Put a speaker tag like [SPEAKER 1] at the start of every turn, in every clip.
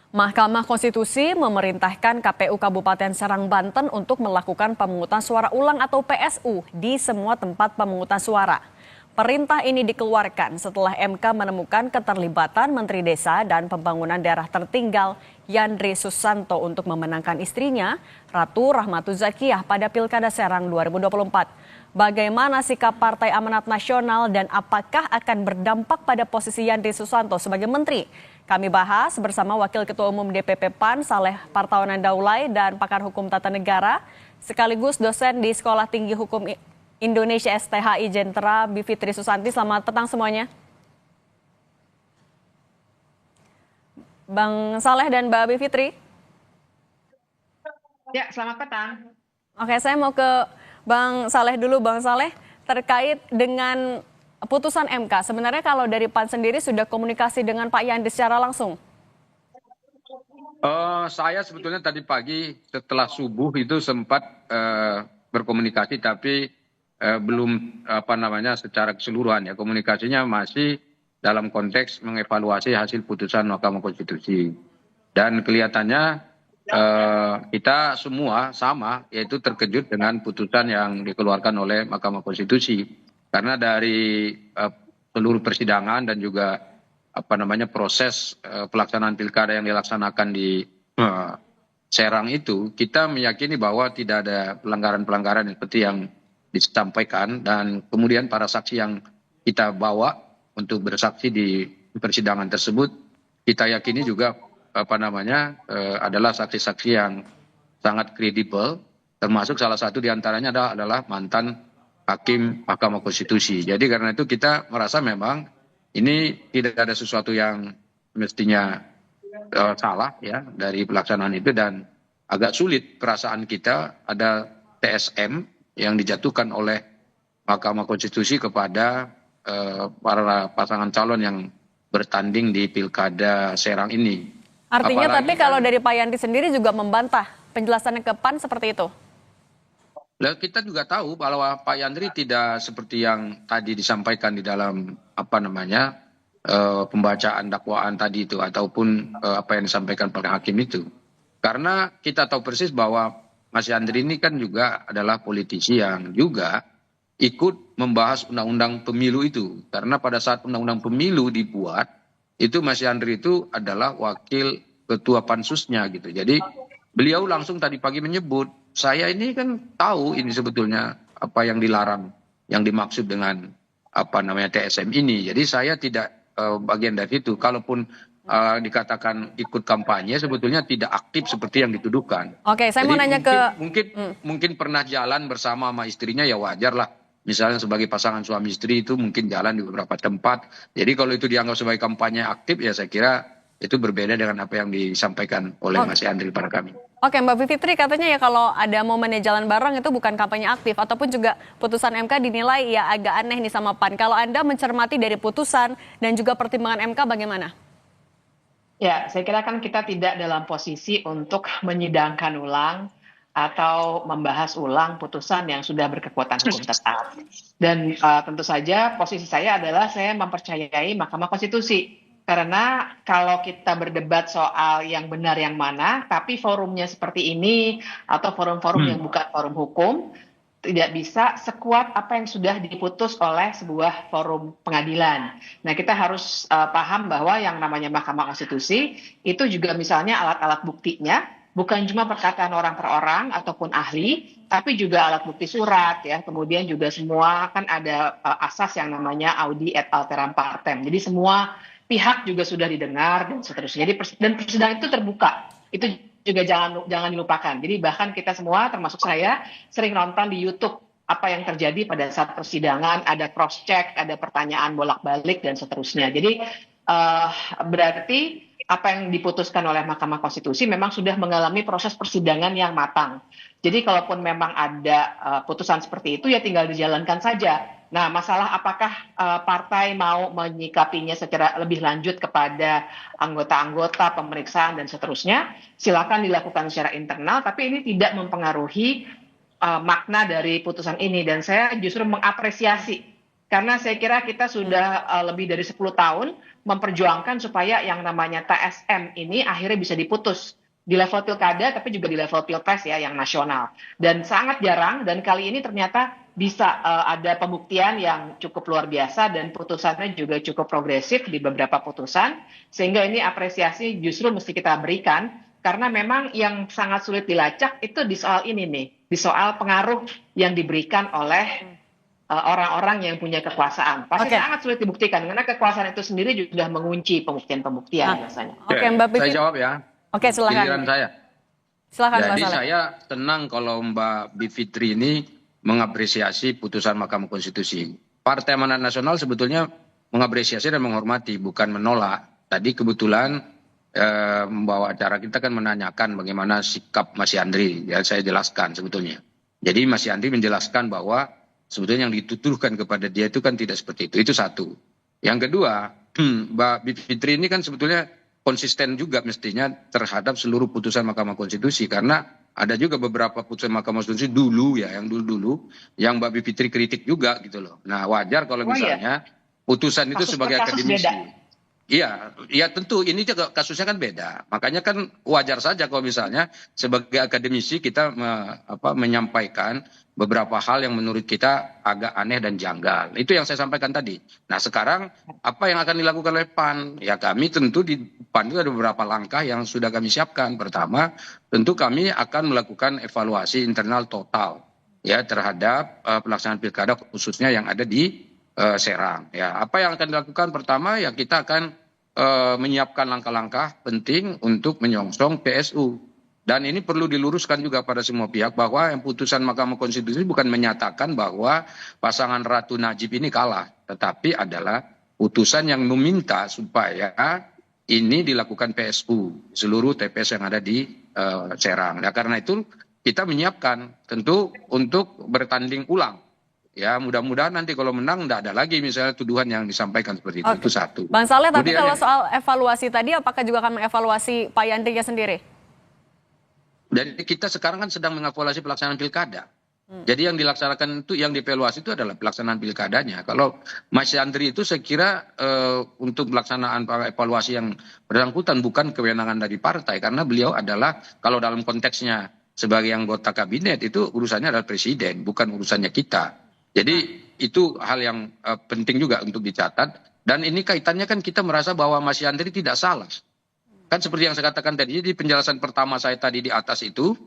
[SPEAKER 1] Mahkamah Konstitusi memerintahkan KPU Kabupaten Serang, Banten untuk melakukan pemungutan suara ulang atau PSU di semua tempat pemungutan suara. Perintah ini dikeluarkan setelah MK menemukan keterlibatan Menteri Desa dan Pembangunan Daerah Tertinggal Yandri Susanto untuk memenangkan istrinya, Ratu Rahmatu Zakiyah pada Pilkada Serang 2024. Bagaimana sikap Partai Amanat Nasional dan apakah akan berdampak pada posisi Yandri Susanto sebagai menteri? Kami bahas bersama Wakil Ketua Umum DPP PAN Saleh Partaunan Daulay dan pakar hukum tata negara sekaligus dosen di Sekolah Tinggi Hukum Indonesia STHI Jentera Bivitri Susanti. Selamat petang semuanya. Bang Saleh dan Mbak Bivitri.
[SPEAKER 2] Ya, selamat petang.
[SPEAKER 1] Oke, saya mau ke Bang Saleh dulu. Bang Saleh, terkait dengan putusan MK, sebenarnya kalau dari PAN sendiri sudah komunikasi dengan Pak Yandri secara langsung?
[SPEAKER 3] Saya sebetulnya tadi pagi setelah subuh itu sempat berkomunikasi, tapi belum secara keseluruhan ya, komunikasinya masih dalam konteks mengevaluasi hasil putusan Mahkamah Konstitusi. Dan kelihatannya kita semua sama, yaitu terkejut dengan putusan yang dikeluarkan oleh Mahkamah Konstitusi. Karena dari seluruh persidangan dan juga proses pelaksanaan pilkada yang dilaksanakan di Serang itu, kita meyakini bahwa tidak ada pelanggaran-pelanggaran seperti yang disampaikan, dan kemudian para saksi yang kita bawa untuk bersaksi di persidangan tersebut, kita yakini juga adalah saksi-saksi yang sangat kredibel, termasuk salah satu diantaranya adalah mantan Hakim Mahkamah Konstitusi. Jadi karena itu kita merasa memang ini tidak ada sesuatu yang mestinya salah ya dari pelaksanaan itu, dan agak sulit perasaan kita ada TSM yang dijatuhkan oleh Mahkamah Konstitusi kepada para pasangan calon yang bertanding di Pilkada Serang ini.
[SPEAKER 1] Artinya tapi kalau dari Pak Yandri sendiri juga membantah penjelasannya ke PAN seperti itu?
[SPEAKER 3] Kita juga tahu bahwa Pak Yandri tidak seperti yang tadi disampaikan di dalam pembacaan dakwaan tadi itu, ataupun apa yang disampaikan oleh hakim itu. Karena kita tahu persis bahwa Mas Yandri ini kan juga adalah politisi yang juga ikut membahas undang-undang pemilu itu. Karena pada saat undang-undang pemilu dibuat, itu Mas Yandri itu adalah wakil ketua pansusnya gitu. Jadi beliau langsung tadi pagi menyebut, saya ini kan tahu ini sebetulnya apa yang dilarang, yang dimaksud dengan TSM ini. Jadi saya tidak bagian dari itu. Kalaupun dikatakan ikut kampanye, sebetulnya tidak aktif seperti yang dituduhkan.
[SPEAKER 1] Oke, saya mau nanya
[SPEAKER 3] mungkin pernah jalan bersama sama istrinya, ya wajar lah. Misalnya sebagai pasangan suami istri itu mungkin jalan di beberapa tempat. Jadi kalau itu dianggap sebagai kampanye aktif, ya saya kira itu berbeda dengan apa yang disampaikan oleh Mas Yandri pada kami.
[SPEAKER 1] Oke, Mbak Bivitri, katanya ya kalau ada momennya jalan bareng itu bukan kampanye aktif, ataupun juga putusan MK dinilai ya agak aneh nih sama PAN. Kalau Anda mencermati dari putusan dan juga pertimbangan MK bagaimana?
[SPEAKER 2] Ya, saya kira kan kita tidak dalam posisi untuk menyidangkan ulang atau membahas ulang putusan yang sudah berkekuatan hukum tetap. Dan tentu saja posisi saya adalah saya mempercayai Mahkamah Konstitusi. Karena kalau kita berdebat soal yang benar yang mana, tapi forumnya seperti ini atau forum-forum yang bukan forum hukum, tidak bisa sekuat apa yang sudah diputus oleh sebuah forum pengadilan. Nah, kita harus paham bahwa yang namanya Mahkamah Konstitusi itu juga misalnya alat-alat buktinya bukan cuma perkataan orang per orang ataupun ahli, tapi juga alat bukti surat ya. Kemudian juga semua kan ada asas yang namanya audi et alteram partem. Jadi semua pihak juga sudah didengar dan seterusnya. Jadi dan persidangan itu terbuka. Itu juga jangan dilupakan. Jadi bahkan kita semua termasuk saya sering nonton di YouTube apa yang terjadi pada saat persidangan, ada cross check, ada pertanyaan bolak-balik dan seterusnya. Jadi berarti apa yang diputuskan oleh Mahkamah Konstitusi memang sudah mengalami proses persidangan yang matang. Jadi kalaupun memang ada putusan seperti itu ya tinggal dijalankan saja. Nah, masalah apakah partai mau menyikapinya secara lebih lanjut kepada anggota-anggota, pemeriksaan dan seterusnya, silakan dilakukan secara internal, tapi ini tidak mempengaruhi makna dari putusan ini. Dan saya justru mengapresiasi Karena saya kira kita sudah lebih dari 10 tahun memperjuangkan supaya yang namanya TSM ini akhirnya bisa diputus di level pilkada tapi juga di level pilpres ya yang nasional. Dan sangat jarang dan kali ini ternyata bisa ada pembuktian yang cukup luar biasa dan putusannya juga cukup progresif di beberapa putusan sehingga ini apresiasi justru mesti kita berikan karena memang yang sangat sulit dilacak itu di soal ini nih, di soal pengaruh yang diberikan oleh orang-orang yang punya kekuasaan. Pasti sangat sulit dibuktikan karena kekuasaan itu sendiri juga mengunci pembuktian biasanya.
[SPEAKER 1] Oke, Mbak Bivitri.
[SPEAKER 3] Saya jawab ya.
[SPEAKER 1] Oke, silakan.
[SPEAKER 3] Giliran saya.
[SPEAKER 1] Silakan,
[SPEAKER 3] Jadi
[SPEAKER 1] Mbak Saleh.
[SPEAKER 3] saya tenang kalau Mbak Bivitri ini mengapresiasi putusan Mahkamah Konstitusi. Partai Amanat Nasional sebetulnya mengapresiasi dan menghormati, bukan menolak. Tadi kebetulan membawa acara kita kan menanyakan bagaimana sikap Mas Yandri. Ya saya jelaskan sebetulnya. Jadi Mas Yandri menjelaskan bahwa sebetulnya yang dituturkan kepada dia itu kan tidak seperti itu. Itu satu. Yang kedua, Mbak Bivitri ini kan sebetulnya konsisten juga mestinya terhadap seluruh putusan Mahkamah Konstitusi. Karena ada juga beberapa putusan Mahkamah Konstitusi dulu ya, yang dulu-dulu, yang Mbak Bivitri kritik juga gitu loh. Nah wajar kalau misalnya putusan itu sebagai akademisi. Iya, ya tentu ini juga kasusnya kan beda. Makanya kan wajar saja kalau misalnya sebagai akademisi kita menyampaikan beberapa hal yang menurut kita agak aneh dan janggal. Itu yang saya sampaikan tadi. Nah sekarang apa yang akan dilakukan oleh PAN? Ya kami tentu di PAN itu ada beberapa langkah yang sudah kami siapkan. Pertama, tentu kami akan melakukan evaluasi internal total ya terhadap pelaksanaan pilkada khususnya yang ada di Serang. Ya, apa yang akan dilakukan pertama ya kita akan menyiapkan langkah-langkah penting untuk menyongsong PSU. Dan ini perlu diluruskan juga pada semua pihak bahwa yang putusan Mahkamah Konstitusi bukan menyatakan bahwa pasangan Ratu Najib ini kalah, tetapi adalah putusan yang meminta supaya ini dilakukan PSU seluruh TPS yang ada di Serang. Nah, karena itu kita menyiapkan tentu untuk bertanding ulang. Ya mudah-mudahan nanti kalau menang tidak ada lagi misalnya tuduhan yang disampaikan seperti itu. Itu satu.
[SPEAKER 1] Bang Saleh, tapi
[SPEAKER 3] Kemudian
[SPEAKER 1] kalau soal evaluasi tadi apakah juga akan mengevaluasi Pak Yandrinya sendiri?
[SPEAKER 3] Jadi kita sekarang kan sedang mengevaluasi pelaksanaan pilkada. Jadi yang dilaksanakan itu, yang dievaluasi itu adalah pelaksanaan pilkadanya. Kalau Mas Yandri itu saya kira untuk pelaksanaan evaluasi yang bersangkutan bukan kewenangan dari partai. Karena beliau adalah kalau dalam konteksnya sebagai anggota kabinet itu urusannya adalah presiden, bukan urusannya kita. Jadi itu hal yang penting juga untuk dicatat. Dan ini kaitannya kan kita merasa bahwa Mas Yandri tidak salah. Kan seperti yang saya katakan tadi, di penjelasan pertama saya tadi di atas itu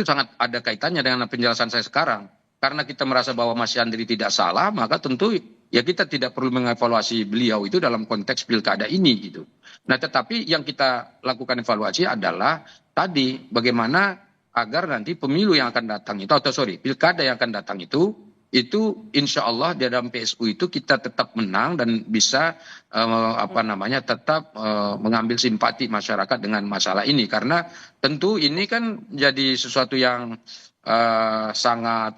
[SPEAKER 3] sangat ada kaitannya dengan penjelasan saya sekarang. Karena kita merasa bahwa Mas Yandri tidak salah, maka tentu ya kita tidak perlu mengevaluasi beliau itu dalam konteks pilkada ini gitu. Nah tetapi yang kita lakukan evaluasi adalah tadi bagaimana agar nanti pemilu yang akan datang itu, pilkada yang akan datang itu insya Allah di dalam PSU itu kita tetap menang dan bisa tetap mengambil simpati masyarakat dengan masalah ini karena tentu ini kan jadi sesuatu yang sangat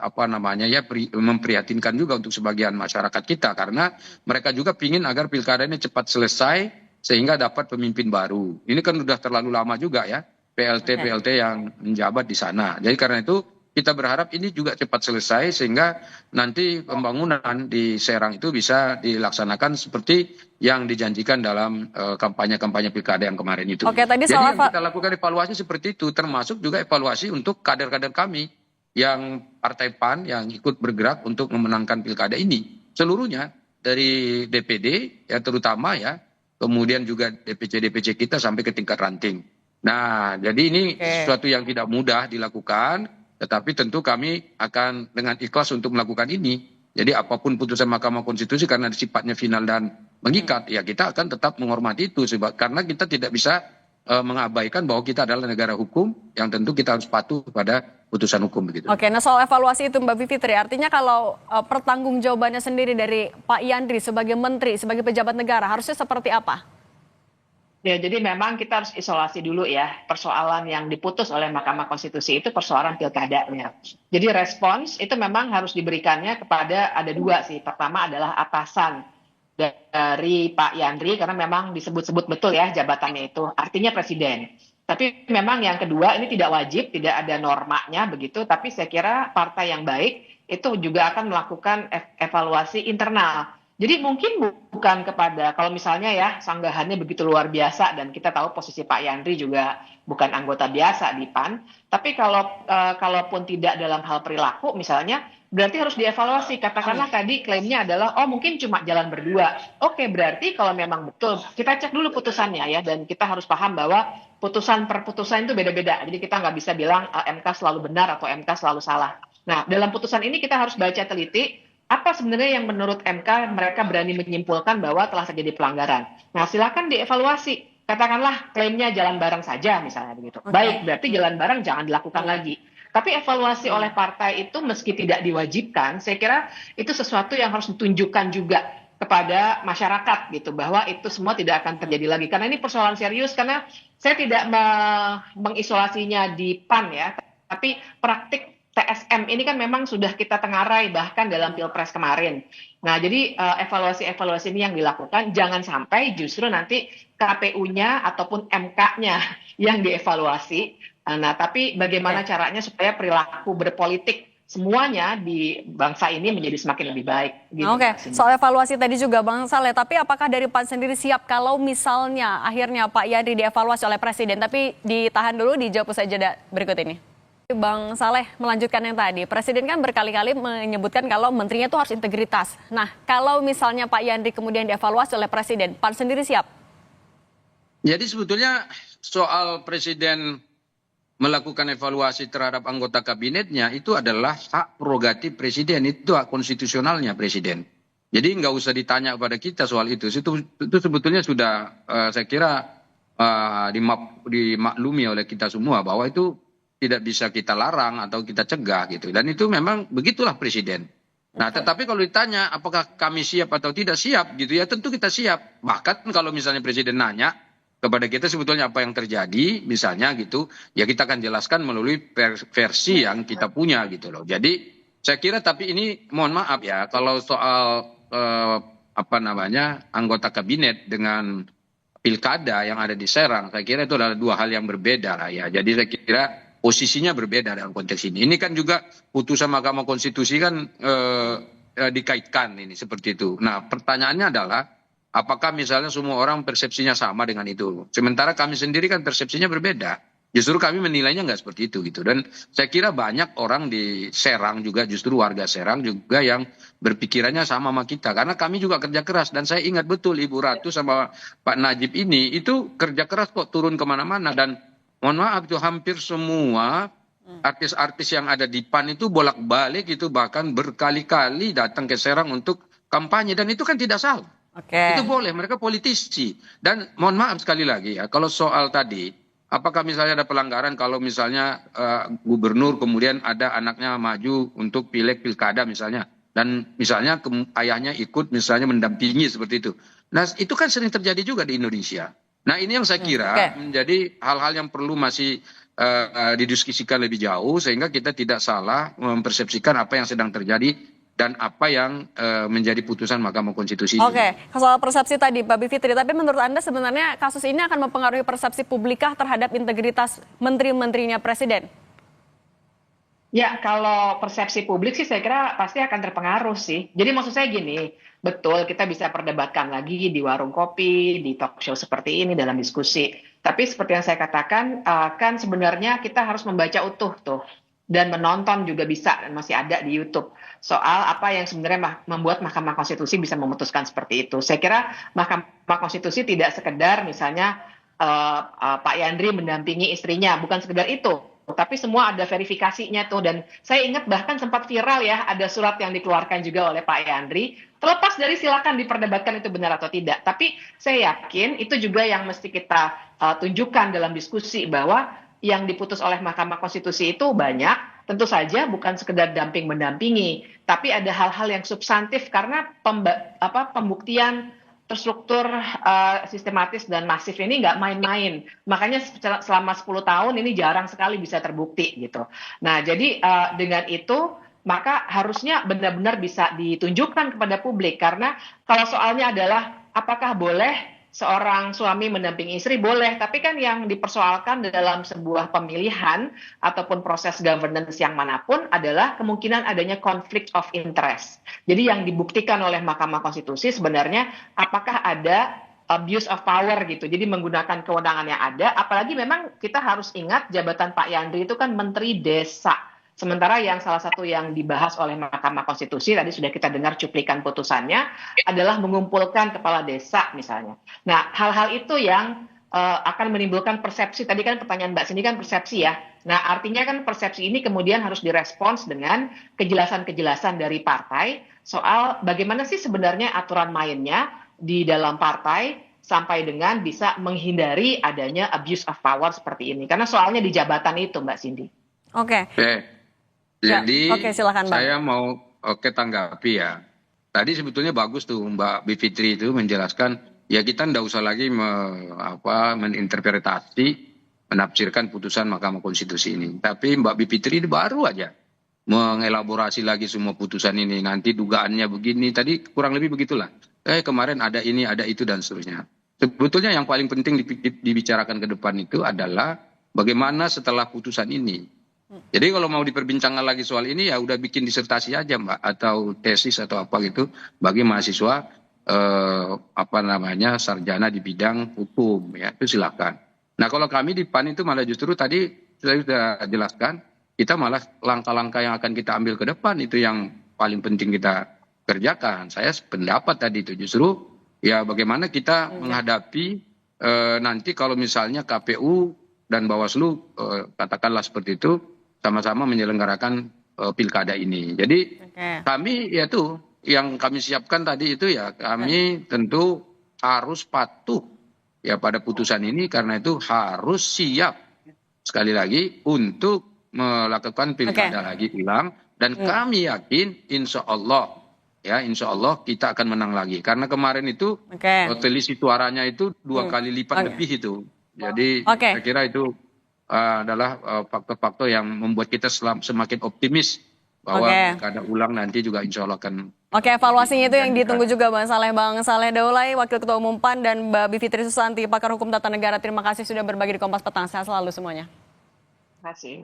[SPEAKER 3] memprihatinkan juga untuk sebagian masyarakat kita karena mereka juga ingin agar pilkada ini cepat selesai sehingga dapat pemimpin baru. Ini kan sudah terlalu lama juga ya PLT yang menjabat di sana. Jadi karena itu kita berharap ini juga cepat selesai sehingga nanti pembangunan di Serang itu bisa dilaksanakan seperti yang dijanjikan dalam kampanye-kampanye pilkada yang kemarin itu.
[SPEAKER 1] Oke, tadi
[SPEAKER 3] jadi
[SPEAKER 1] soal
[SPEAKER 3] yang kita lakukan evaluasi seperti itu termasuk juga evaluasi untuk kader-kader kami yang Partai PAN yang ikut bergerak untuk memenangkan pilkada ini. Seluruhnya dari DPD ya terutama ya, kemudian juga DPC kita sampai ke tingkat ranting. Nah, jadi ini sesuatu yang tidak mudah dilakukan. Tetapi tentu kami akan dengan ikhlas untuk melakukan ini. Jadi apapun putusan Mahkamah Konstitusi karena sifatnya final dan mengikat, ya kita akan tetap menghormati itu. Karena kita tidak bisa mengabaikan bahwa kita adalah negara hukum yang tentu kita harus patuh pada putusan hukum begitu.
[SPEAKER 1] Oke, nah soal evaluasi itu Mbak Bivitri, artinya kalau pertanggungjawabannya sendiri dari Pak Yandri sebagai menteri, sebagai pejabat negara, harusnya seperti apa?
[SPEAKER 2] Ya, jadi memang kita harus isolasi dulu ya. Persoalan yang diputus oleh Mahkamah Konstitusi itu persoalan pilkadanya. Jadi respons itu memang harus diberikannya kepada ada dua sih. Pertama adalah atasan dari Pak Yandri karena memang disebut-sebut betul ya jabatannya itu. Artinya presiden. Tapi memang yang kedua ini tidak wajib, tidak ada normanya begitu, tapi saya kira partai yang baik itu juga akan melakukan evaluasi internal. Jadi mungkin bukan kepada, kalau misalnya ya sanggahannya begitu luar biasa dan kita tahu posisi Pak Yandri juga bukan anggota biasa di PAN, tapi kalaupun tidak dalam hal perilaku misalnya, berarti harus dievaluasi. Katakanlah tadi klaimnya adalah, oh mungkin cuma jalan berdua. Oke, berarti kalau memang betul, kita cek dulu putusannya ya, dan kita harus paham bahwa putusan per putusan itu beda-beda. Jadi kita nggak bisa bilang MK selalu benar atau MK selalu salah. Nah, dalam putusan ini kita harus baca teliti, apa sebenarnya yang menurut MK mereka berani menyimpulkan bahwa telah terjadi pelanggaran. Nah, silakan dievaluasi. Katakanlah klaimnya jalan bareng saja misalnya begitu. Baik, berarti jalan bareng jangan dilakukan lagi. Tapi evaluasi oleh partai itu meski tidak diwajibkan, saya kira itu sesuatu yang harus ditunjukkan juga kepada masyarakat gitu, bahwa itu semua tidak akan terjadi lagi. Karena ini persoalan serius, karena saya tidak mengisolasinya di PAN ya, tapi praktik TSM ini kan memang sudah kita tengarai bahkan dalam Pilpres kemarin. Nah, jadi evaluasi-evaluasi ini yang dilakukan, jangan sampai justru nanti KPU-nya ataupun MK-nya yang dievaluasi. Nah, tapi bagaimana caranya supaya perilaku berpolitik semuanya di bangsa ini menjadi semakin lebih baik. Gitu,
[SPEAKER 1] Oke, soal evaluasi tadi juga Bang Saleh, tapi apakah dari PAN sendiri siap kalau misalnya akhirnya Pak Yandri dievaluasi oleh Presiden, tapi ditahan dulu, dijawab usai jeda berikut ini. Bang Saleh, melanjutkan yang tadi, Presiden kan berkali-kali menyebutkan kalau menterinya itu harus integritas. Nah, kalau misalnya Pak Yandri kemudian dievaluasi oleh Presiden, PAN sendiri siap?
[SPEAKER 3] Jadi sebetulnya soal Presiden melakukan evaluasi terhadap anggota kabinetnya itu adalah hak prerogatif Presiden, itu hak konstitusionalnya Presiden. Jadi nggak usah ditanya kepada kita soal itu. Itu sebetulnya sudah saya kira dimaklumi oleh kita semua bahwa itu tidak bisa kita larang atau kita cegah gitu. Dan itu memang begitulah Presiden. Nah, tetapi kalau ditanya apakah kami siap atau tidak siap gitu ya, tentu kita siap. Bahkan kalau misalnya Presiden nanya kepada kita sebetulnya apa yang terjadi misalnya gitu, ya kita akan jelaskan melalui versi yang kita punya gitu loh. Jadi saya kira, tapi ini mohon maaf ya, kalau soal anggota kabinet dengan pilkada yang ada di Serang, saya kira itu adalah dua hal yang berbeda lah ya. Jadi saya kira posisinya berbeda dalam konteks ini. Ini kan juga putusan Mahkamah Konstitusi kan dikaitkan ini seperti itu. Nah, pertanyaannya adalah apakah misalnya semua orang persepsinya sama dengan itu? Sementara kami sendiri kan persepsinya berbeda. Justru kami menilainya nggak seperti itu gitu. Dan saya kira banyak orang di Serang juga, justru warga Serang juga yang berpikirannya sama kita. Karena kami juga kerja keras. Dan saya ingat betul Ibu Ratu sama Pak Najib ini itu kerja keras kok turun kemana-mana. Dan mohon maaf itu hampir semua artis-artis yang ada di PAN itu bolak-balik itu bahkan berkali-kali datang ke Serang untuk kampanye. Dan itu kan tidak salah. Itu boleh, mereka politisi. Dan mohon maaf sekali lagi ya, kalau soal tadi, apakah misalnya ada pelanggaran kalau misalnya gubernur kemudian ada anaknya maju untuk pileg pilkada misalnya. Dan misalnya ayahnya ikut misalnya mendampingi seperti itu. Nah itu kan sering terjadi juga di Indonesia. Nah ini yang saya kira menjadi hal-hal yang perlu masih didiskusikan lebih jauh sehingga kita tidak salah mempersepsikan apa yang sedang terjadi dan apa yang menjadi putusan Mahkamah Konstitusi.
[SPEAKER 1] Oke, soal persepsi tadi Mbak Bivitri, tapi menurut Anda sebenarnya kasus ini akan mempengaruhi persepsi publikah terhadap integritas menteri-menterinya Presiden?
[SPEAKER 2] Ya, kalau persepsi publik sih saya kira pasti akan terpengaruh sih. Jadi maksud saya gini, betul kita bisa perdebatkan lagi di warung kopi, di talk show seperti ini dalam diskusi. Tapi seperti yang saya katakan, kan sebenarnya kita harus membaca utuh tuh. Dan menonton juga bisa, dan masih ada di YouTube. Soal apa yang sebenarnya membuat Mahkamah Konstitusi bisa memutuskan seperti itu. Saya kira Mahkamah Konstitusi tidak sekedar misalnya Pak Yandri mendampingi istrinya, bukan sekedar itu. Tapi semua ada verifikasinya tuh, dan saya ingat bahkan sempat viral ya, ada surat yang dikeluarkan juga oleh Pak Yandri, terlepas dari silakan diperdebatkan itu benar atau tidak, tapi saya yakin itu juga yang mesti kita tunjukkan dalam diskusi, bahwa yang diputus oleh Mahkamah Konstitusi itu banyak, tentu saja bukan sekedar damping mendampingi, tapi ada hal-hal yang substantif, karena pembuktian terstruktur, sistematis dan masif ini nggak main-main. Makanya selama 10 tahun ini jarang sekali bisa terbukti gitu. Nah, jadi dengan itu maka harusnya benar-benar bisa ditunjukkan kepada publik. Karena kalau soalnya adalah apakah boleh seorang suami mendampingi istri boleh, tapi kan yang dipersoalkan dalam sebuah pemilihan ataupun proses governance yang manapun adalah kemungkinan adanya conflict of interest. Jadi yang dibuktikan oleh Mahkamah Konstitusi sebenarnya apakah ada abuse of power gitu. Jadi menggunakan kewenangan yang ada, apalagi memang kita harus ingat jabatan Pak Yandri itu kan Menteri Desa. Sementara yang salah satu yang dibahas oleh Mahkamah Konstitusi, tadi sudah kita dengar cuplikan putusannya, adalah mengumpulkan kepala desa misalnya. Nah, hal-hal itu yang akan menimbulkan persepsi, tadi kan pertanyaan Mbak Cindy kan persepsi ya. Nah, artinya kan persepsi ini kemudian harus direspons dengan kejelasan-kejelasan dari partai soal bagaimana sih sebenarnya aturan mainnya di dalam partai sampai dengan bisa menghindari adanya abuse of power seperti ini. Karena soalnya di jabatan itu, Mbak Cindy.
[SPEAKER 1] Oke.
[SPEAKER 3] Jadi
[SPEAKER 1] Oke, silakan, Bang.
[SPEAKER 3] saya mau tanggapi ya. Tadi sebetulnya bagus tuh Mbak Bivitri itu menjelaskan ya kita ndak usah lagi meninterpretasi, menafsirkan putusan Mahkamah Konstitusi ini. Tapi Mbak Bivitri baru aja mengelaborasi lagi semua putusan ini. Nanti dugaannya begini, tadi kurang lebih begitulah. Kemarin ada ini, ada itu dan seterusnya. Sebetulnya yang paling penting dibicarakan ke depan itu adalah bagaimana setelah putusan ini. Jadi kalau mau diperbincangkan lagi soal ini ya udah bikin disertasi aja Mbak atau tesis atau apa gitu bagi mahasiswa sarjana di bidang hukum ya itu silakan. Nah kalau kami di PAN itu malah justru tadi saya sudah jelaskan kita malah langkah-langkah yang akan kita ambil ke depan itu yang paling penting kita kerjakan. Saya pendapat tadi itu justru ya bagaimana kita menghadapi nanti kalau misalnya KPU dan Bawaslu katakanlah seperti itu sama-sama menyelenggarakan pilkada ini. Jadi kami ya tuh yang kami siapkan tadi itu ya kami tentu harus patuh ya pada putusan ini karena itu harus siap sekali lagi untuk melakukan pilkada lagi ulang dan kami yakin insya Allah kita akan menang lagi karena kemarin itu selisih suaranya itu 2 kali lipat lebih itu. Jadi saya kira itu adalah faktor-faktor yang membuat kita semakin optimis bahwa pilkada ulang nanti juga insya Allah akan.
[SPEAKER 1] Evaluasinya itu yang ditunggu juga Bang Saleh Daulay, Wakil Ketua Umum PAN dan Mbak Bivitri Susanti, pakar hukum tata negara. Terima kasih sudah berbagi di Kompas Petang. Sehat selalu semuanya.
[SPEAKER 2] Terima kasih.